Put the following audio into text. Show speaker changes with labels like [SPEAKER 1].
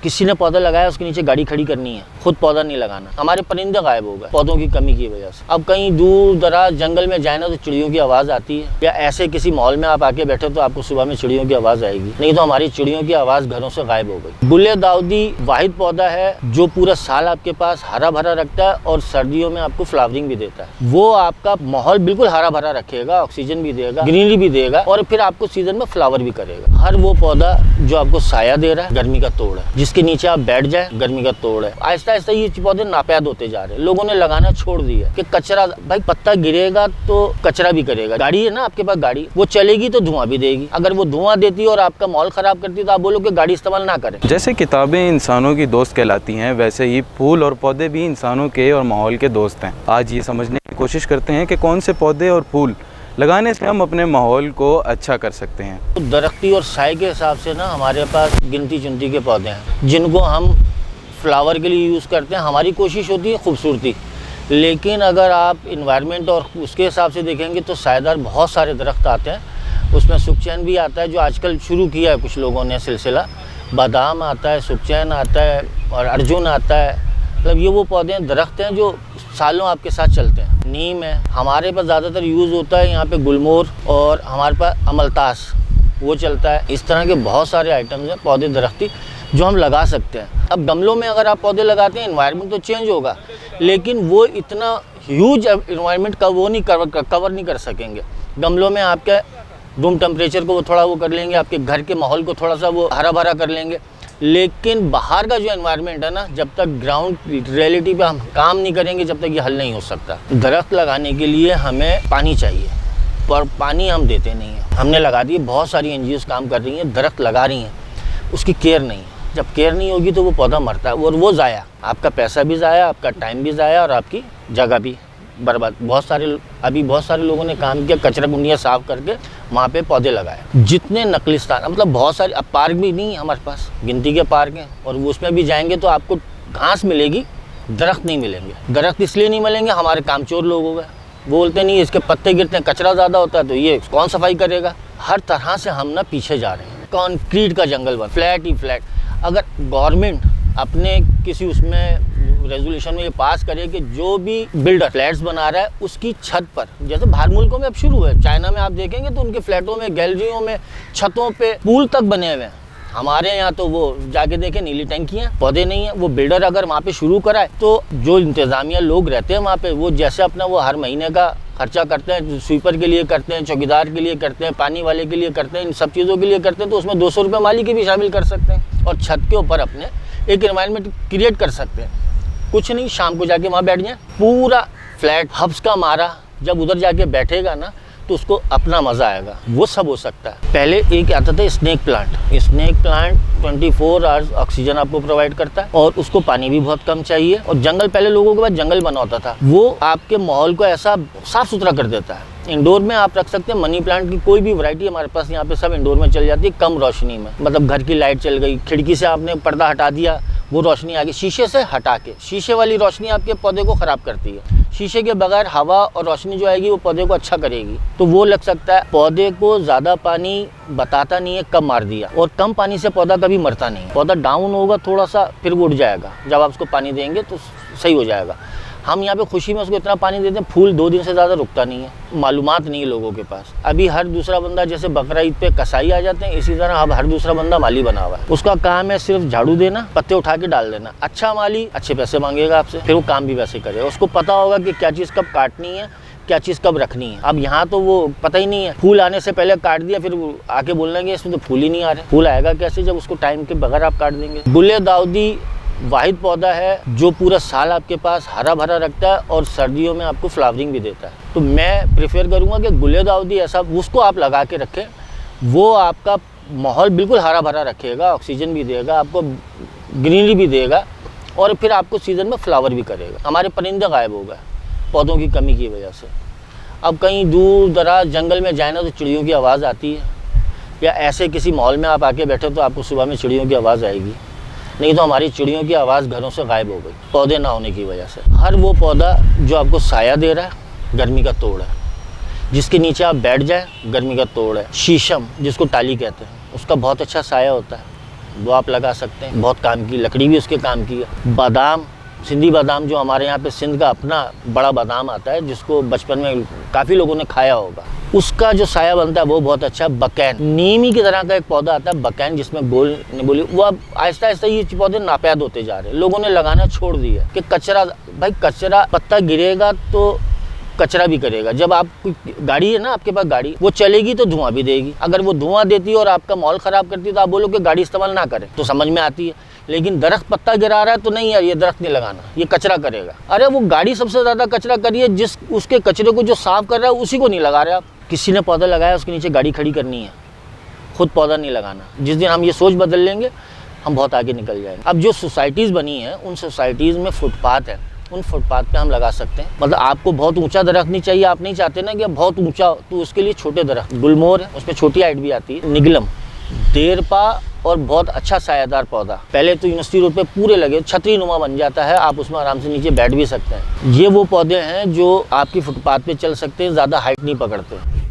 [SPEAKER 1] किसी ने पौधा लगाया उसके नीचे गाड़ी खड़ी करनी है, खुद पौधा नहीं लगाना। हमारे परिंदे गायब हो गए पौधों की कमी की वजह से। अब कहीं दूर दराज जंगल में जाए ना तो चिड़ियों की आवाज़ आती है, या ऐसे किसी मॉल में आप आके बैठे तो आपको सुबह में चिड़ियों की आवाज़ आएगी, नहीं तो हमारी चिड़ियों की आवाज़ घरों से गायब हो गई। गुल दाऊदी वाहिद पौधा है जो पूरा साल आपके पास हरा भरा रखता है और सर्दियों में आपको फ्लावरिंग भी देता है। वो आपका माहौल बिल्कुल हरा भरा रखेगा, ऑक्सीजन भी देगा, ग्रीनरी भी देगा और फिर आपको सीजन में फ्लावर भी करेगा। हर वो पौधा जो आपको साया दे रहा है, गर्मी का तोड़ है, जिसके नीचे आप बैठ जाए, गर्मी का तोड़ है। आहिस्ता आहिस्ता ये पौधे नापैद होते जा रहे हैं। लोगों ने लगाना छोड़ दिया कि कचरा, भाई पत्ता गिरेगा तो कचरा भी करेगा। गाड़ी है ना आपके पास, गाड़ी वो चलेगी तो धुआं भी देगी। अगर वो धुआं देती है और आपका माहौल खराब करती है तो आप बोलो कि गाड़ी इस्तेमाल ना करें।
[SPEAKER 2] जैसे किताबें इंसानों की दोस्त कहलाती हैं, वैसे ही फूल और पौधे भी इंसानों के और माहौल के दोस्त हैं। आज ये समझने की कोशिश करते हैं कि कौन से पौधे और फूल लगाने से हम अपने माहौल को अच्छा कर सकते हैं।
[SPEAKER 1] तो दरख्ती और साए के हिसाब से ना हमारे पास गिनती चुनती के पौधे हैं जिनको हम फ्लावर के लिए यूज़ करते हैं। हमारी कोशिश होती है खूबसूरती, लेकिन अगर आप इन्वायरमेंट और उसके हिसाब से देखेंगे तो सायेदार बहुत सारे दरख्त आते हैं। उसमें सुखचैन भी आता है जो आजकल शुरू किया है कुछ लोगों ने सिलसिला। बादाम आता है, सुखचैन आता है और अर्जुन आता है। मतलब ये वो पौधे हैं, दरख्त हैं जो सालों आपके साथ चलते हैं। नीम है, हमारे पास ज़्यादातर यूज़ होता है यहाँ पे गुलमोर, और हमारे पास अमलतास वो चलता है। इस तरह के बहुत सारे आइटम्स हैं पौधे दरख्ती जो हम लगा सकते हैं। अब गमलों में अगर आप पौधे लगाते हैं इन्वायरमेंट तो चेंज होगा, लेकिन वो इतना ह्यूज इन्वायरमेंट का वो नहीं कवर नहीं कर सकेंगे। गमलों में आपके रूम टेम्परेचर को वो थोड़ा वो कर लेंगे, आपके घर के माहौल को थोड़ा सा वो हरा भरा कर लेंगे, लेकिन बाहर का जो एनवायरनमेंट है ना, जब तक ग्राउंड रियलिटी पे हम काम नहीं करेंगे जब तक ये हल नहीं हो सकता। दरख्त लगाने के लिए हमें पानी चाहिए, पर पानी हम देते नहीं हैं। हमने लगा दिए, बहुत सारी एनजीओज़ काम कर रही हैं, दरख्त लगा रही हैं, उसकी केयर नहीं है। जब केयर नहीं होगी तो वो पौधा मरता है और वो ज़ाया, आपका पैसा भी ज़ाया, आपका टाइम भी ज़ाया और आपकी जगह भी बर्बाद। बहुत सारे लोगों ने काम किया, कचरा कुंडियाँ साफ़ करके वहाँ पे पौधे लगाए। जितने नकलिस्तान, मतलब बहुत सारे, अब पार्क भी नहीं है हमारे पास, गिनती के पार्क हैं, और वो उसमें भी जाएंगे तो आपको घास मिलेगी, दरख्त नहीं मिलेंगे। दरख्त इसलिए नहीं मिलेंगे, हमारे कामचोर लोग हो गए, बोलते नहीं इसके पत्ते गिरते हैं, कचरा ज़्यादा होता है तो ये कौन सफाई करेगा। हर तरह से हम ना पीछे जा रहे हैं। कॉन्क्रीट का जंगल बन, फ्लैट ही फ्लैट। अगर गवर्नमेंट अपने किसी उसमें रेजोल्यूशन में ये पास करे कि जो भी बिल्डर फ्लैट्स बना रहा है उसकी छत पर, जैसे बाहर मुल्कों में अब शुरू है, चाइना में आप देखेंगे तो उनके फ्लैटों में, गैलरियों में, छतों पे पूल तक बने हुए हैं। हमारे यहाँ तो वो जाके देखे नीली टंकियाँ, पौधे नहीं है। वो बिल्डर अगर वहाँ पे शुरू कराए तो जो इंतजामिया लोग रहते हैं वहाँ पे, वो जैसे अपना वो हर महीने का खर्चा करते हैं, स्वीपर के लिए करते हैं, चौकीदार के लिए करते हैं, पानी वाले के लिए करते हैं, इन सब चीज़ों के लिए करते हैं, तो उसमें 200 रुपये माली के भी शामिल कर सकते हैं और छत के ऊपर अपने एक एनवायरनमेंट क्रिएट कर सकते हैं। कुछ नहीं, शाम को जाके वहाँ बैठ जाए, पूरा फ्लैट हब्स का मारा, जब उधर जाके बैठेगा ना तो उसको अपना मज़ा आएगा। वो सब हो सकता है। पहले एक आता था स्नेक प्लांट 24 आवर्स ऑक्सीजन आपको प्रोवाइड करता है और उसको पानी भी बहुत कम चाहिए। और जंगल, पहले लोगों के पास जंगल बना होता था, वो आपके माहौल को ऐसा साफ़ सुथरा कर देता है। इंडोर में आप रख सकते हैं मनी प्लांट की कोई भी वैरायटी, हमारे पास यहाँ पे सब इंडोर में चल जाती है, कम रोशनी में। मतलब घर की लाइट चल गई, खिड़की से आपने पर्दा हटा दिया, वो रोशनी आ गई। शीशे से हटा के, शीशे वाली रोशनी आपके पौधे को ख़राब करती है। शीशे के बगैर हवा और रोशनी जो आएगी वो पौधे को अच्छा करेगी, तो वो लग सकता है। पौधे को ज़्यादा पानी बताता नहीं है कब मार दिया, और कम पानी से पौधा कभी मरता नहीं। पौधा डाउन होगा थोड़ा सा, फिर वो उठ जाएगा, जब आप उसको पानी देंगे तो सही हो जाएगा। हम यहाँ पे खुशी में उसको इतना पानी देते हैं, फूल 2 दिन से ज़्यादा रुकता नहीं है। मालूमात नहीं है लोगों के पास। अभी हर दूसरा बंदा, जैसे बकरा ईद पे कसाई आ जाते हैं, इसी तरह अब हर दूसरा बंदा माली बना हुआ है। उसका काम है सिर्फ झाड़ू देना, पत्ते उठा के डाल देना। अच्छा माली अच्छे पैसे मांगेगा आपसे, फिर वो काम भी वैसे करेगा। उसको पता होगा कि क्या चीज़ कब काटनी है, क्या चीज़ कब रखनी है। अब यहाँ तो वो पता ही नहीं है, फूल आने से पहले काट दिया, फिर आके बोलेंगे इसमें तो फूल ही नहीं आ रहे। फूल आएगा कैसे जब उसको टाइम के बगैर आप काट देंगे। गुल दाऊदी वाहिद पौधा है जो पूरा साल आपके पास हरा भरा रखता है और सर्दियों में आपको फ्लावरिंग भी देता है। तो मैं प्रेफर करूँगा कि गुल दाऊदी ऐसा, उसको आप लगा के रखें, वो आपका माहौल बिल्कुल हरा भरा रखेगा, ऑक्सीजन भी देगा, आपको ग्रीनरी भी देगा और फिर आपको सीज़न में फ्लावर भी करेगा। हमारे परिंदे गायब हो गए पौधों की कमी की वजह से। अब कहीं दूर दराज जंगल में जाए ना तो चिड़ियों की आवाज़ आती है, या ऐसे किसी मॉल में आप आके बैठे तो आपको सुबह में चिड़ियों की आवाज़ आएगी, नहीं तो हमारी चिड़ियों की आवाज़ घरों से गायब हो गई पौधे ना होने की वजह से। हर वो पौधा जो आपको साया दे रहा है, गर्मी का तोड़ है, जिसके नीचे आप बैठ जाए, गर्मी का तोड़ है। शीशम जिसको टाली कहते हैं, उसका बहुत अच्छा साया होता है। वो आप लगा सकते हैं, बहुत काम की, लकड़ी भी उसके काम की है। बादाम, सिंधी बादाम जो हमारे यहाँ पे सिंध का अपना बड़ा बादाम आता है, जिसको बचपन में काफ़ी लोगों ने खाया होगा, उसका जो साया बनता है वो बहुत अच्छा। बकैन, नीमी की तरह का एक पौधा आता है बकैन, जिसमें गोल बोली, वो अब आहिस्ता आहिस्ता ये पौधे नापैद होते जा रहे हैं। लोगों ने लगाना छोड़ दिया कि कचरा, भाई कचरा, पत्ता गिरेगा तो कचरा भी करेगा। जब आप गाड़ी है ना, आपके पास गाड़ी, वो चलेगी तो धुआं भी देगी। अगर वो धुआं देती है और आपका माहौल ख़राब करती है तो आप बोलो कि गाड़ी इस्तेमाल ना करें, तो समझ में आती है। लेकिन दरख्त पत्ता गिरा रहा है तो नहीं यार, ये दरख्त नहीं लगाना, ये कचरा करेगा। अरे वो गाड़ी सबसे ज़्यादा कचरा करिए, जिस उसके कचरे को जो साफ़ कर रहा है उसी को नहीं लगा रहे आप। किसी ने पौधा लगाया, उसके नीचे गाड़ी खड़ी करनी है, खुद पौधा नहीं लगाना। जिस दिन हम ये सोच बदल लेंगे, हम बहुत आगे निकल जाएंगे। अब जो सोसाइटीज़ बनी हैं, उन सोसाइटीज़ में फुटपाथ है, उन फुटपाथ पे हम लगा सकते हैं। मतलब आपको बहुत ऊंचा दरख्त नहीं चाहिए, आप नहीं चाहते ना कि बहुत ऊंचा, तो उसके लिए छोटे दरख्त, गुलमोहर है, उसमें छोटी हाइट भी आती है, निगलम, देरपा, और बहुत अच्छा सायादार पौधा। पहले तो यूनिवर्सिटी रोड पे पूरे लगे, छतरी नुमा बन जाता है, आप उसमें आराम से नीचे बैठ भी सकते हैं। ये वो पौधे हैं जो आपकी फुटपाथ पे चल सकते हैं, ज़्यादा हाइट नहीं पकड़ते।